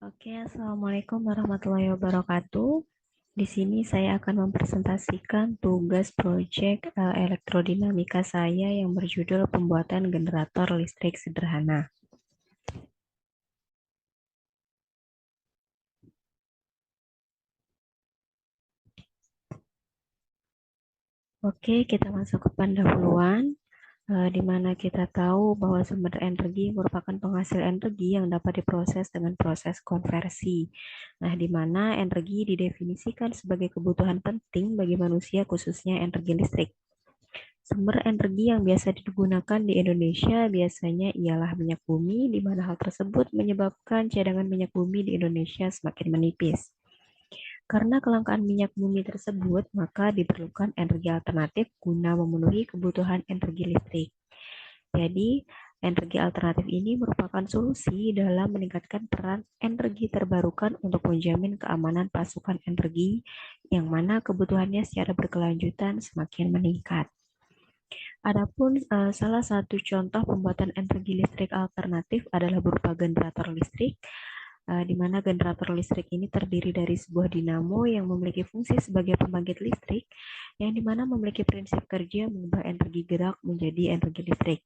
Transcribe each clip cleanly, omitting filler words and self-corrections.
Oke, Assalamualaikum warahmatullahi wabarakatuh. Di sini saya akan mempresentasikan tugas proyek elektrodinamika saya yang berjudul pembuatan generator listrik sederhana. Oke, kita masuk ke pendahuluan, di mana kita tahu bahwa sumber energi merupakan penghasil energi yang dapat diproses dengan proses konversi. Nah, di mana energi didefinisikan sebagai kebutuhan penting bagi manusia, khususnya energi listrik. Sumber energi yang biasa digunakan di Indonesia biasanya ialah minyak bumi, di mana hal tersebut menyebabkan cadangan minyak bumi di Indonesia semakin menipis. Karena kelangkaan minyak bumi tersebut, maka diperlukan energi alternatif guna memenuhi kebutuhan energi listrik. Jadi, energi alternatif ini merupakan solusi dalam meningkatkan peran energi terbarukan untuk menjamin keamanan pasokan energi, yang mana kebutuhannya secara berkelanjutan semakin meningkat. Adapun salah satu contoh pembuatan energi listrik alternatif adalah berupa generator listrik, di mana generator listrik ini terdiri dari sebuah dinamo yang memiliki fungsi sebagai pembangkit listrik, yang dimana memiliki prinsip kerja mengubah energi gerak menjadi energi listrik.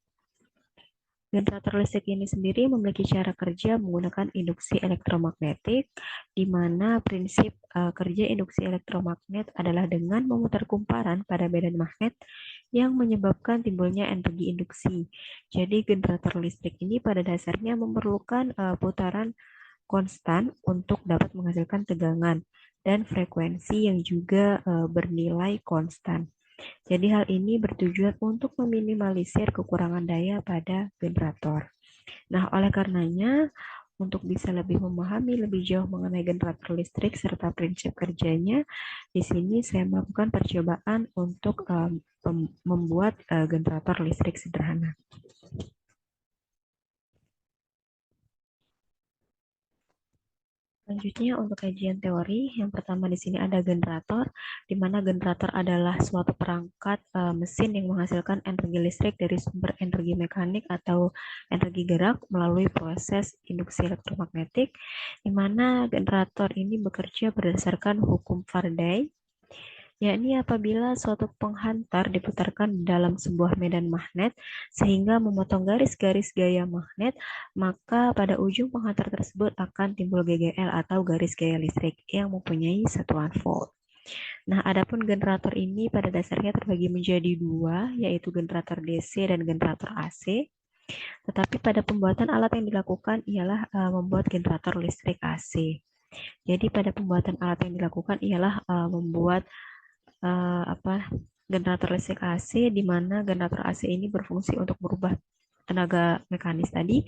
Generator listrik ini sendiri memiliki cara kerja menggunakan induksi elektromagnetik, di mana prinsip kerja induksi elektromagnet adalah dengan memutar kumparan pada medan magnet yang menyebabkan timbulnya energi induksi. Jadi generator listrik ini pada dasarnya memerlukan putaran konstan untuk dapat menghasilkan tegangan dan frekuensi yang juga bernilai konstan. Jadi hal ini bertujuan untuk meminimalisir kekurangan daya pada generator. Nah, oleh karenanya, untuk bisa lebih memahami lebih jauh mengenai generator listrik serta prinsip kerjanya, di sini saya melakukan percobaan untuk membuat generator listrik sederhana. Selanjutnya untuk kajian teori, yang pertama di sini ada generator, di mana generator adalah suatu perangkat mesin yang menghasilkan energi listrik dari sumber energi mekanik atau energi gerak melalui proses induksi elektromagnetik, di mana generator ini bekerja berdasarkan hukum Faraday, yakni apabila suatu penghantar diputarkan dalam sebuah medan magnet sehingga memotong garis-garis gaya magnet, maka pada ujung penghantar tersebut akan timbul GGL atau garis gaya listrik yang mempunyai satuan volt. Nah, adapun generator ini pada dasarnya terbagi menjadi dua, yaitu generator DC dan generator AC. Tetapi pada pembuatan alat yang dilakukan ialah membuat generator listrik AC. Jadi pada pembuatan alat yang dilakukan ialah membuat generator listrik AC, di mana generator AC ini berfungsi untuk merubah tenaga mekanis tadi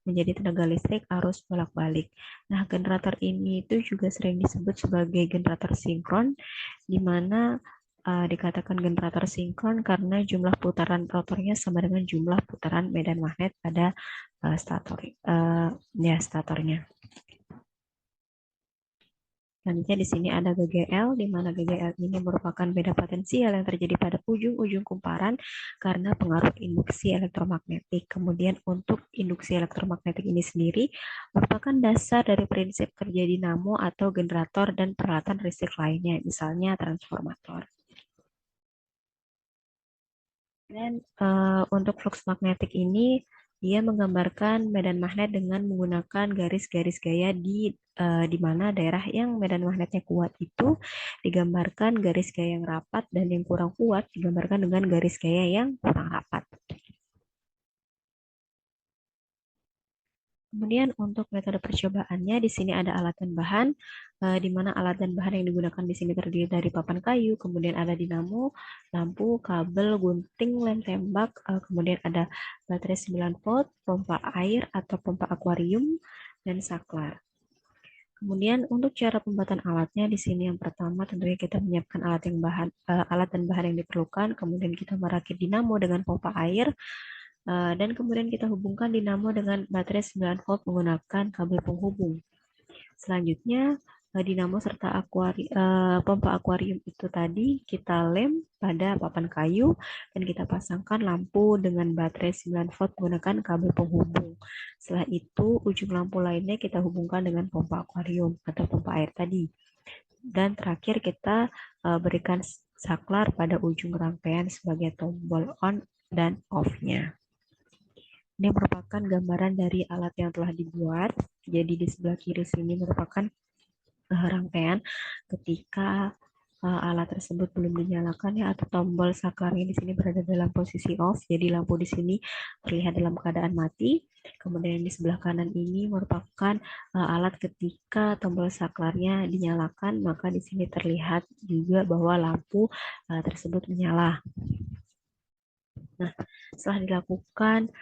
menjadi tenaga listrik arus bolak-balik. Nah, generator ini itu juga sering disebut sebagai generator sinkron, di mana dikatakan generator sinkron karena jumlah putaran rotornya sama dengan jumlah putaran medan magnet pada statornya. Selanjutnya di sini ada GGL, di mana GGL ini merupakan beda potensial yang terjadi pada ujung-ujung kumparan karena pengaruh induksi elektromagnetik. Kemudian untuk induksi elektromagnetik ini sendiri merupakan dasar dari prinsip kerja dinamo atau generator dan peralatan listrik lainnya, misalnya transformator. Dan untuk flux magnetik ini dia menggambarkan medan magnet dengan menggunakan garis-garis gaya di mana daerah yang medan magnetnya kuat itu digambarkan garis gaya yang rapat dan yang kurang kuat digambarkan dengan garis gaya yang kurang rapat. Kemudian untuk metode percobaannya di sini ada alat dan bahan, di mana alat dan bahan yang digunakan di sini terdiri dari papan kayu, kemudian ada dinamo, lampu, kabel, gunting, lem tembak, kemudian ada baterai 9 volt, pompa air atau pompa akuarium, dan saklar. Kemudian untuk cara pembuatan alatnya di sini yang pertama tentunya kita menyiapkan alat dan bahan yang diperlukan, kemudian kita merakit dinamo dengan pompa air, dan kemudian kita hubungkan dinamo dengan baterai 9 volt menggunakan kabel penghubung. Selanjutnya, dinamo serta pompa akuarium itu tadi kita lem pada papan kayu dan kita pasangkan lampu dengan baterai 9 volt menggunakan kabel penghubung. Setelah itu ujung lampu lainnya kita hubungkan dengan pompa akuarium atau pompa air tadi. Dan terakhir kita berikan saklar pada ujung rangkaian sebagai tombol on dan off-nya. Ini merupakan gambaran dari alat yang telah dibuat. Jadi di sebelah kiri sini merupakan rangkaian ketika alat tersebut belum dinyalakan ya, atau tombol saklarnya di sini berada dalam posisi off. Jadi lampu di sini terlihat dalam keadaan mati. Kemudian di sebelah kanan ini merupakan alat ketika tombol saklarnya dinyalakan, maka di sini terlihat juga bahwa lampu tersebut menyala. Nah, setelah dilakukan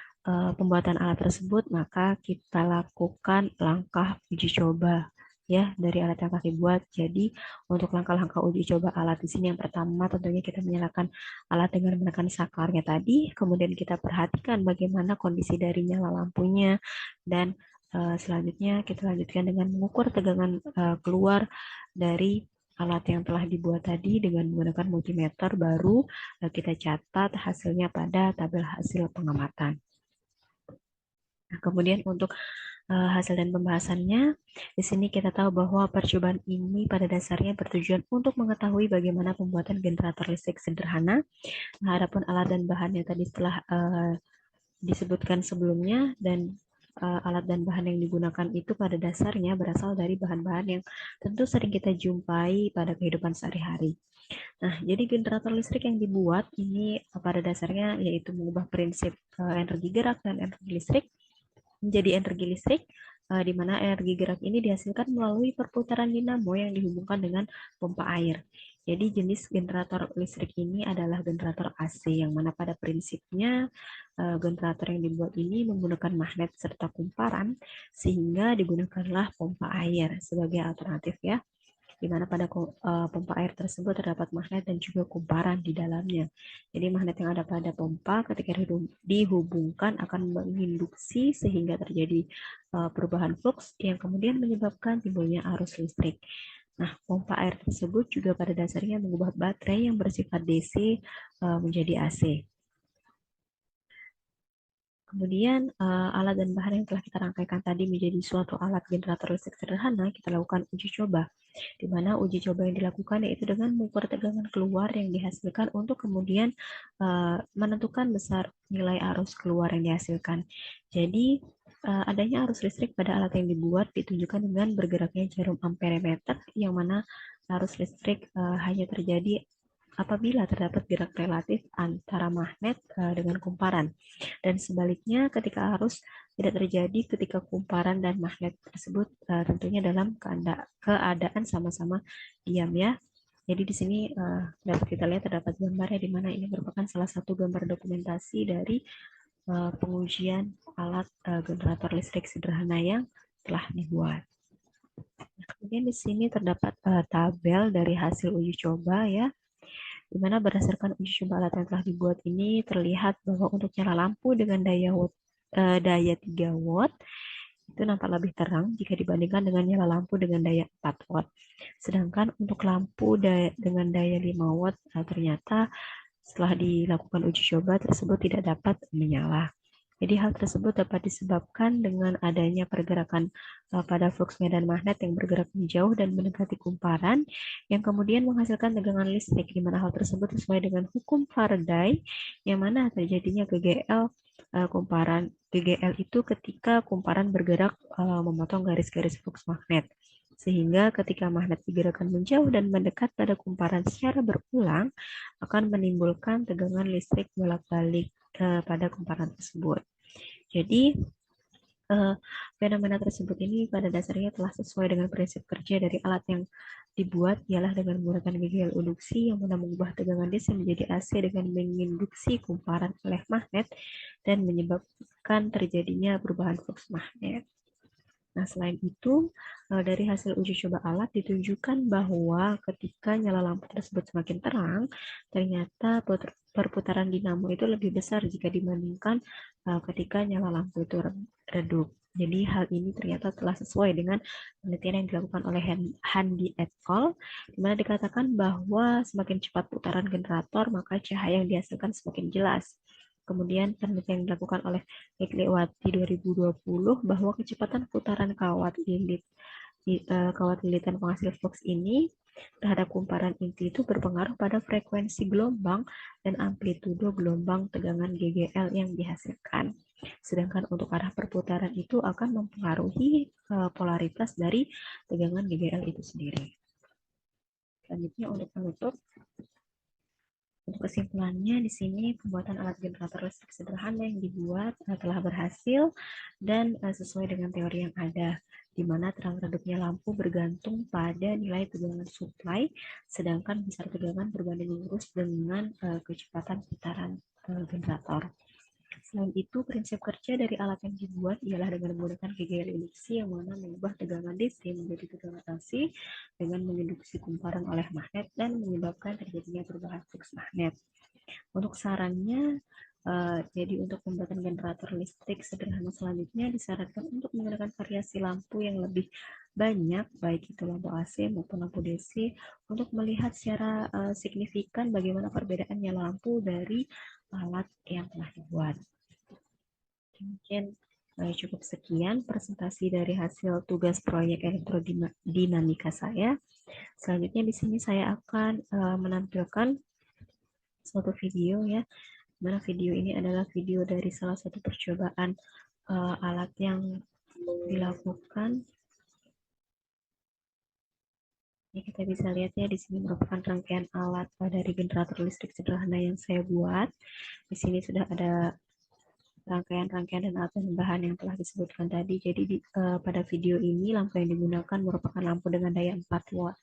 pembuatan alat tersebut, maka kita lakukan langkah uji coba ya dari alat yang telah dibuat. Jadi untuk langkah-langkah uji coba alat di sini yang pertama tentunya kita menyalakan alat dengan menekan saklarnya tadi, kemudian kita perhatikan bagaimana kondisi dari nyala lampunya, dan selanjutnya kita lanjutkan dengan mengukur tegangan keluar dari alat yang telah dibuat tadi dengan menggunakan multimeter. Baru kita catat hasilnya pada tabel hasil pengamatan. Nah, kemudian untuk hasil dan pembahasannya, di sini kita tahu bahwa percobaan ini pada dasarnya bertujuan untuk mengetahui bagaimana pembuatan generator listrik sederhana. Nah, adapun alat dan bahan yang tadi telah disebutkan sebelumnya, dan alat dan bahan yang digunakan itu pada dasarnya berasal dari bahan-bahan yang tentu sering kita jumpai pada kehidupan sehari-hari. Nah, jadi generator listrik yang dibuat ini pada dasarnya yaitu mengubah prinsip energi gerak dan energi listrik menjadi energi listrik, di mana energi gerak ini dihasilkan melalui perputaran dinamo yang dihubungkan dengan pompa air. Jadi jenis generator listrik ini adalah generator AC, yang mana pada prinsipnya generator yang dibuat ini menggunakan magnet serta kumparan, sehingga digunakanlah pompa air sebagai alternatif ya, di mana pada pompa air tersebut terdapat magnet dan juga kumparan di dalamnya. Jadi magnet yang ada pada pompa ketika dihubungkan akan menginduksi sehingga terjadi perubahan flux yang kemudian menyebabkan timbulnya arus listrik. Nah, pompa air tersebut juga pada dasarnya mengubah baterai yang bersifat DC menjadi AC. Kemudian alat dan bahan yang telah kita rangkaikan tadi menjadi suatu alat generator listrik sederhana, kita lakukan uji coba, di mana uji coba yang dilakukan yaitu dengan mengukur tegangan keluar yang dihasilkan untuk kemudian menentukan besar nilai arus keluar yang dihasilkan. Jadi adanya arus listrik pada alat yang dibuat ditunjukkan dengan bergeraknya jarum amperemeter, yang mana arus listrik hanya terjadi apabila terdapat gerak relatif antara magnet dengan kumparan. Dan sebaliknya ketika arus tidak terjadi ketika kumparan dan magnet tersebut tentunya dalam keadaan sama-sama diam ya. Jadi di sini dapat kita lihat terdapat gambarnya, di mana ini merupakan salah satu gambar dokumentasi dari pengujian alat generator listrik sederhana yang telah dibuat. Kemudian di sini terdapat tabel dari hasil uji coba ya, di mana berdasarkan uji coba alat yang telah dibuat ini terlihat bahwa untuk nyala lampu dengan daya 3 watt itu nampak lebih terang jika dibandingkan dengan nyala lampu dengan daya 4 watt. Sedangkan untuk lampu dengan daya 5 watt ternyata setelah dilakukan uji coba tersebut tidak dapat menyala. Jadi hal tersebut dapat disebabkan dengan adanya pergerakan pada flux medan magnet yang bergerak menjauh dan mendekati kumparan, yang kemudian menghasilkan tegangan listrik, di mana hal tersebut sesuai dengan hukum Faraday, yang mana terjadinya GGL kumparan. GGL itu ketika kumparan bergerak memotong garis-garis flux magnet, sehingga ketika magnet digerakkan menjauh dan mendekat pada kumparan secara berulang akan menimbulkan tegangan listrik bolak-balik pada kumparan tersebut. Jadi fenomena tersebut ini pada dasarnya telah sesuai dengan prinsip kerja dari alat yang dibuat, ialah dengan menggunakan GGL induksi yang mana mengubah tegangan DC menjadi AC dengan menginduksi kumparan oleh magnet dan menyebabkan terjadinya perubahan flux magnet. Nah, selain itu, dari hasil uji coba alat ditunjukkan bahwa ketika nyala lampu tersebut semakin terang, ternyata perputaran dinamo itu lebih besar jika dibandingkan ketika nyala lampu itu redup. Jadi hal ini ternyata telah sesuai dengan penelitian yang dilakukan oleh Handi et al., di mana dikatakan bahwa semakin cepat putaran generator, maka cahaya yang dihasilkan semakin jelas. Kemudian penelitian yang dilakukan oleh Igliwati 2020 bahwa kecepatan putaran kawat lilitan penghasil flux ini terhadap kumparan inti itu berpengaruh pada frekuensi gelombang dan amplitudo gelombang tegangan GGL yang dihasilkan. Sedangkan untuk arah perputaran itu akan mempengaruhi polaritas dari tegangan GGL itu sendiri. Selanjutnya untuk penutup, untuk kesimpulannya di sini pembuatan alat generator listrik sederhana yang dibuat telah berhasil dan sesuai dengan teori yang ada, di mana terang redupnya lampu bergantung pada nilai tegangan supply, sedangkan besar tegangan berbanding lurus dengan kecepatan putaran generator. Selain itu, prinsip kerja dari alat yang dibuat ialah dengan menggunakan GGL induksi yang mana mengubah tegangan DC menjadi tegangan AC dengan menginduksi kumparan oleh magnet dan menyebabkan terjadinya perubahan flux magnet. Untuk sarannya, jadi untuk pembuatan generator listrik sederhana selanjutnya disarankan untuk menggunakan variasi lampu yang lebih banyak, baik itu lampu AC maupun lampu DC, untuk melihat secara signifikan bagaimana perbedaannya lampu dari alat yang telah dibuat. Mungkin cukup sekian presentasi dari hasil tugas proyek elektrodinamika saya. Selanjutnya di sini saya akan menampilkan suatu video ya. Mana video ini adalah video dari salah satu percobaan alat yang dilakukan. Ini kita bisa lihat ya, di sini merupakan rangkaian alat dari generator listrik sederhana yang saya buat. Di sini sudah ada rangkaian-rangkaian dan alat bahan yang telah disebutkan tadi. Jadi pada video ini lampu yang digunakan merupakan lampu dengan daya 4 watt.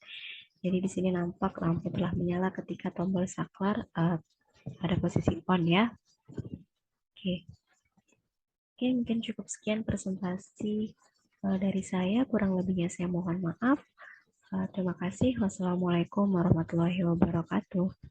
Jadi di sini nampak lampu telah menyala ketika tombol saklar pada posisi on ya. Oke. Oke, mungkin cukup sekian presentasi dari saya. Kurang lebihnya saya mohon maaf. Terima kasih. Wassalamualaikum warahmatullahi wabarakatuh.